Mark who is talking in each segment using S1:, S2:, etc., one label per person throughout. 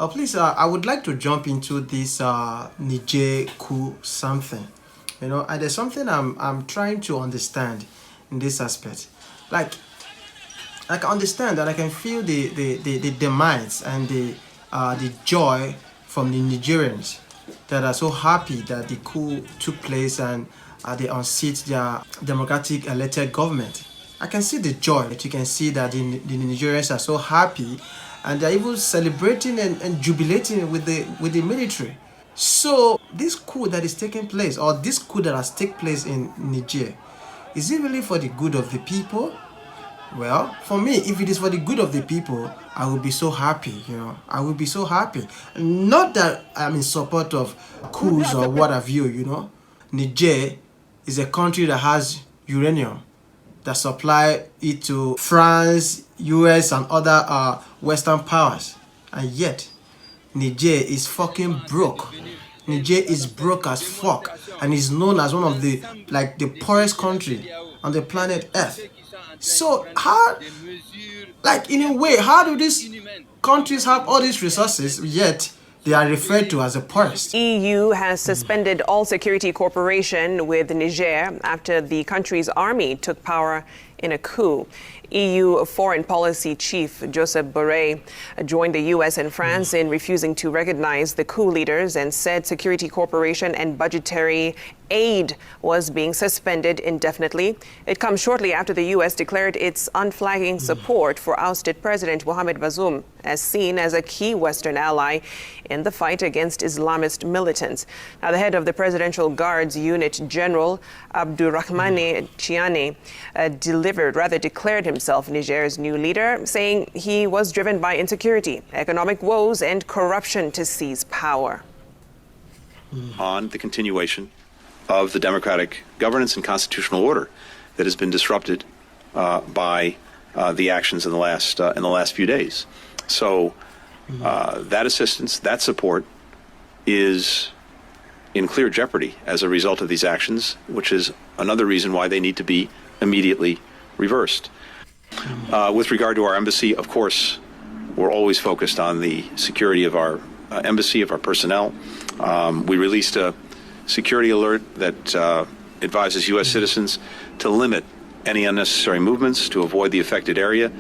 S1: Please, I would like to jump into this Niger coup something, and there's something I'm trying to understand in this aspect. Like, I can understand that I can feel the demands and the joy from the Nigerians that are so happy that the coup took place and they unseat their democratic elected government. I can see the joy that you can see that the Nigerians are so happy and they're even celebrating and jubilating with the military. So this coup that is taking place, or this coup that has taken place in Niger, is it really for the good of the people? Well, for me, if it is for the good of the people, I will be so happy, I will be so happy. Not that I'm in support of coups or what have you. Niger is a country that has uranium that supply it to France, US, and other Western powers. And yet, Niger is fucking broke. Niger is broke as fuck and is known as one of the poorest country on the planet Earth. So how, in a way, how do these countries have all these resources yet they are referred to as the poorest?
S2: EU has suspended all security cooperation with Niger after the country's army took power in a coup. EU Foreign Policy Chief Joseph Borrell joined the US and France in refusing to recognize the coup leaders and said security cooperation and budgetary aid was being suspended indefinitely. It comes shortly after the US declared its unflagging support for ousted President Mohamed Bazoum, as seen as a key Western ally in the fight against Islamist militants. Now, the head of the Presidential Guard's Unit General, Abdurrahmane Chiani, declared himself Niger's new leader, saying he was driven by insecurity, economic woes, and corruption to seize power.
S3: On the continuation of the democratic governance and constitutional order that has been disrupted by the actions in the last few days. So that assistance, that support, is in clear jeopardy as a result of these actions, which is another reason why they need to be immediately reversed. With regard to our embassy, of course, we're always focused on the security of our embassy, of our personnel. We released a security alert that advises U.S. citizens to limit any unnecessary movements to avoid the affected area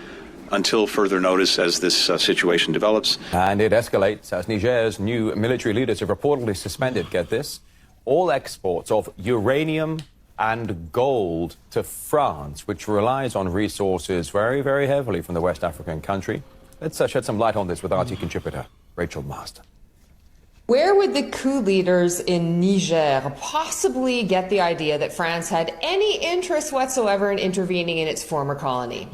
S3: until further notice as this situation develops.
S4: And it escalates as Niger's new military leaders have reportedly suspended, get this, all exports of uranium and gold to France, which relies on resources very, very heavily from the West African country. Let's shed some light on this with RT contributor Rachel Marston.
S5: Where would the coup leaders in Niger possibly get the idea that France had any interest whatsoever in intervening in its former colony?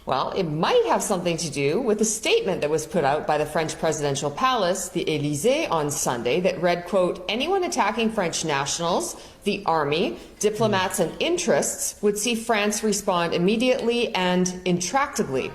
S5: Well, it might have something to do with a statement that was put out by the French presidential palace, the Élysée, on Sunday that read, quote, anyone attacking French nationals, the army, diplomats and interests would see France respond immediately and intractably.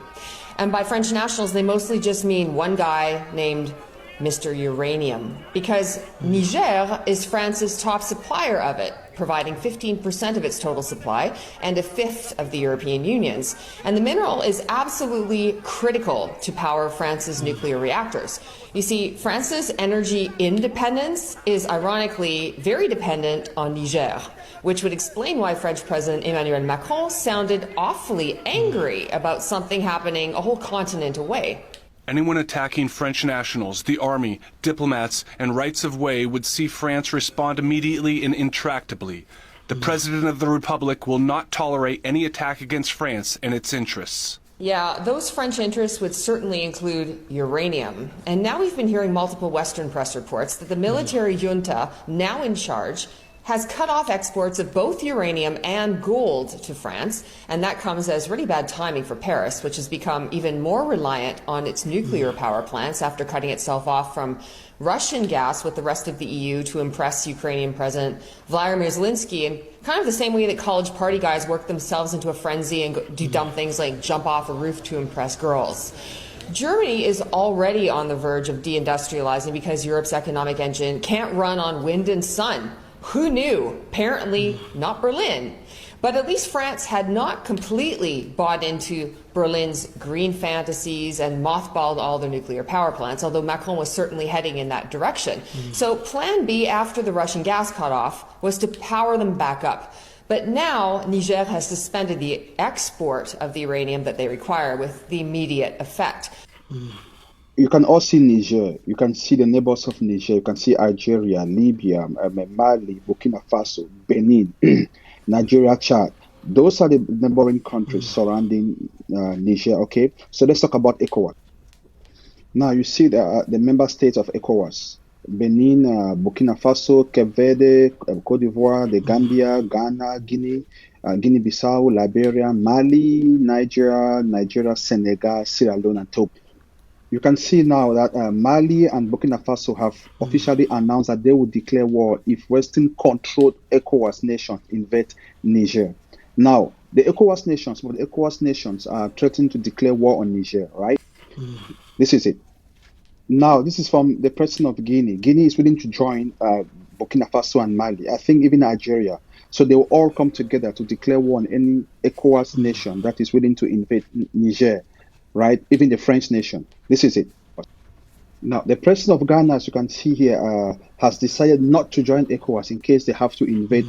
S5: And by French nationals, they mostly just mean one guy named Mr. Uranium, because Niger is France's top supplier of it, providing 15% of its total supply and a fifth of the European Union's. And the mineral is absolutely critical to power France's nuclear reactors. You see, France's energy independence is ironically very dependent on Niger, which would explain why French President Emmanuel Macron sounded awfully angry about something happening a whole continent away.
S6: Anyone attacking French nationals, the army, diplomats, and rights of way would see France respond immediately and intractably. The President of the Republic will not tolerate any attack against France and its interests.
S5: Yeah, those French interests would certainly include uranium. And now we've been hearing multiple Western press reports that the military junta, now in charge, has cut off exports of both uranium and gold to France, and that comes as really bad timing for Paris, which has become even more reliant on its nuclear power plants after cutting itself off from Russian gas with the rest of the EU to impress Ukrainian President Vladimir Zelensky, in kind of the same way that college party guys work themselves into a frenzy and do dumb things like jump off a roof to impress girls. Germany is already on the verge of deindustrializing because Europe's economic engine can't run on wind and sun. Who knew? Apparently not Berlin. But at least France had not completely bought into Berlin's green fantasies and mothballed all their nuclear power plants, although Macron was certainly heading in that direction. So plan B after the Russian gas cutoff was to power them back up. But now Niger has suspended the export of the uranium that they require with the immediate effect.
S7: You can all see Niger. You can see the neighbors of Niger. You can see Algeria, Libya, Mali, Burkina Faso, Benin, Nigeria, Chad. Those are the neighboring countries surrounding Niger. Okay, so let's talk about ECOWAS. Now you see the member states of ECOWAS: Benin, Burkina Faso, Cape Verde, Cote d'Ivoire, the Gambia, Ghana, Guinea, Guinea-Bissau, Liberia, Mali, Nigeria, Senegal, Sierra Leone, and Togo. You can see now that Mali and Burkina Faso have officially announced that they will declare war if Western-controlled ECOWAS nations invade Niger. Now, the ECOWAS nations are threatening to declare war on Niger, right? This is it. Now, this is from the president of Guinea. Guinea is willing to join Burkina Faso and Mali, I think even Algeria. So they will all come together to declare war on any ECOWAS nation that is willing to invade Niger, right? Even the French nation. This is it. Now, the president of Ghana, as you can see here, has decided not to join ECOWAS in case they have to invade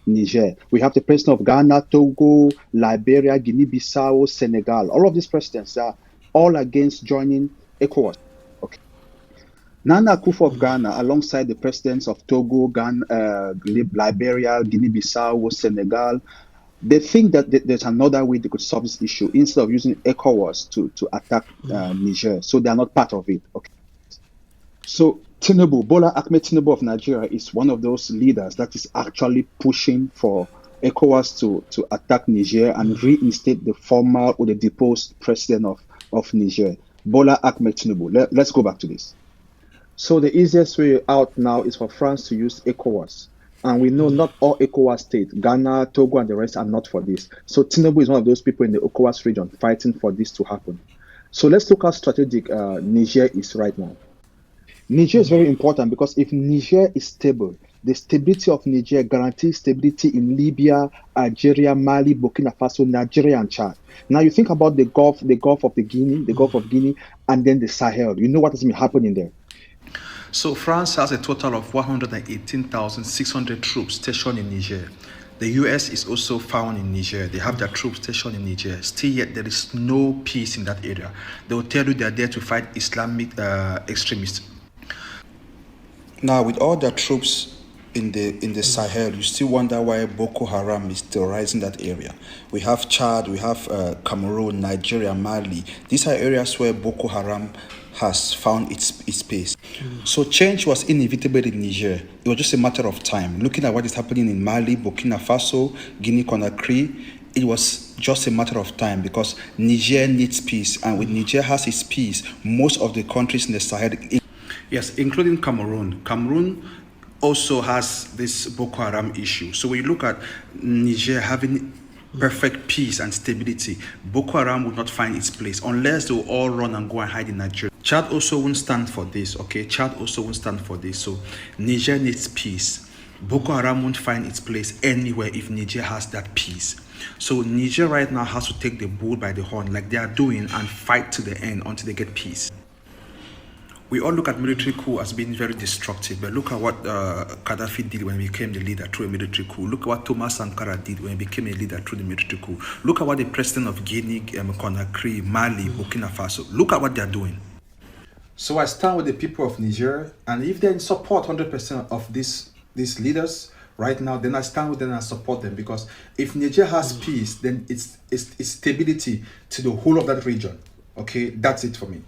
S7: Niger. We have the president of Ghana, Togo, Liberia, Guinea-Bissau, Senegal. All of these presidents are all against joining ECOWAS. Okay. Nana Akufo of Ghana, alongside the presidents of Togo, Ghana, Liberia, Guinea-Bissau, Senegal, they think that there's another way they could solve this issue instead of using ECOWAS to attack Niger. So they are not part of it. Okay. So Bola Ahmed Tinubu of Nigeria is one of those leaders that is actually pushing for ECOWAS to attack Niger and reinstate the former or the deposed president of Niger, Bola Ahmed Tinubu. Let's go back to this. So the easiest way out now is for France to use ECOWAS. And we know not all ECOWAS states, Ghana, Togo, and the rest are not for this. So Tinubu is one of those people in the ECOWAS region fighting for this to happen. So let's look how strategic Niger is right now. Niger is very important because if Niger is stable, the stability of Niger guarantees stability in Libya, Algeria, Mali, Burkina Faso, Nigeria, and Chad. Now you think about the Gulf of Guinea, and then the Sahel. You know what has been happening there.
S8: So France has a total of 118,600 troops stationed in Niger. The US is also found in Niger. They have their troops stationed in Niger. Still yet, there is no peace in that area. They will tell you they are there to fight Islamic extremists. Now, with all their troops in the Sahel, you still wonder why Boko Haram is terrorizing that area. We have Chad, we have Cameroon, Nigeria, Mali. These are areas where Boko Haram has found its base. So change was inevitable in Niger. It was just a matter of time. Looking at what is happening in Mali, Burkina Faso, Guinea-Conakry, it was just a matter of time because Niger needs peace. And when Niger has its peace, most of the countries in the Sahel, yes, including Cameroon. Cameroon also has this Boko Haram issue. So when you look at Niger having perfect peace and stability, Boko Haram would not find its place unless they will all run and go and hide in Nigeria. Chad also won't stand for this, okay? Chad also won't stand for this. So Niger needs peace. Boko Haram won't find its place anywhere if Niger has that peace. So Niger right now has to take the bull by the horn like they are doing and fight to the end until they get peace. We all look at military coup as being very destructive, but look at what Gaddafi did when he became the leader through a military coup. Look at what Thomas Sankara did when he became a leader through the military coup. Look at what the president of Guinea, Conakry, Mali, Burkina Faso, look at what they're doing. So I stand with the people of Niger, and if they support 100% of these leaders right now, then I stand with them and support them, because if Niger has peace, then it's stability to the whole of that region. Okay, that's it for me.